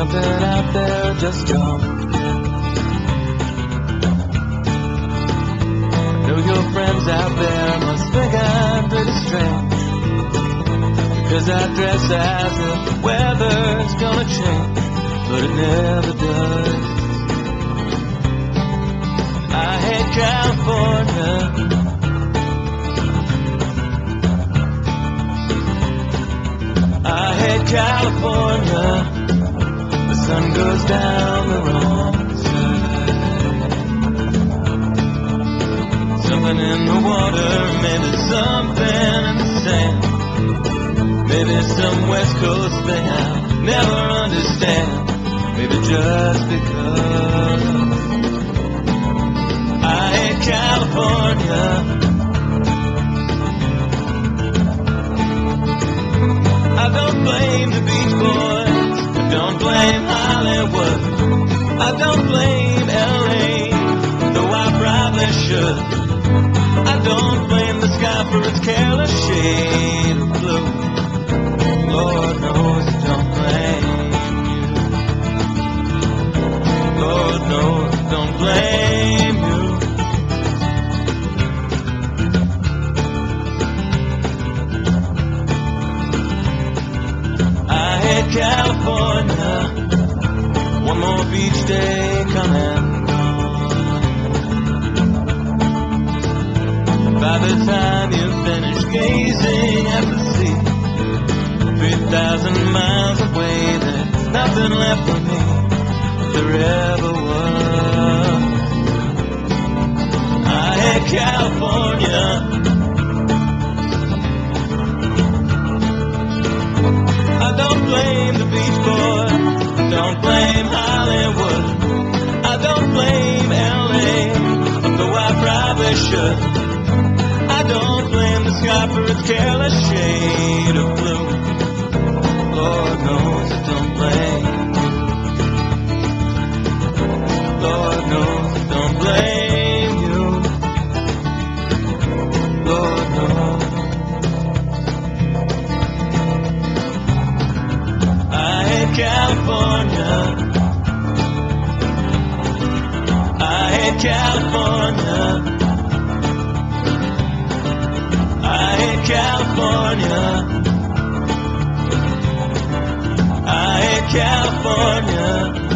something out there just gone. I know your friends out there must think I'm pretty strange, because I dress as if the weather's gonna change, but it never does. I hate California. I hate California. The sun goes down the wrong side. Something in the water, maybe something in the sand. Maybe some West Coast thing I'll never understand. Maybe just because I hate California. I don't blame the Beach Boys, I don't blame Hollywood, I don't blame LA, though I probably should. I don't blame the sky for its careless shade of blue. Lord knows I don't blame you. Lord knows I don't blame you. California, one more beach day come and gone. By the time you finish gazing at the sea, 3,000 miles away, there's nothing left for me if there ever was. I hate California. I don't blame the Beach Boys, I don't blame Hollywood, I don't blame LA, though I probably should. I don't blame the sky for its careless shade of blue. Lord knows I don't blame you. Lord knows I don't blame you. Lord knows. California, I hate California, I hate California, I hate California.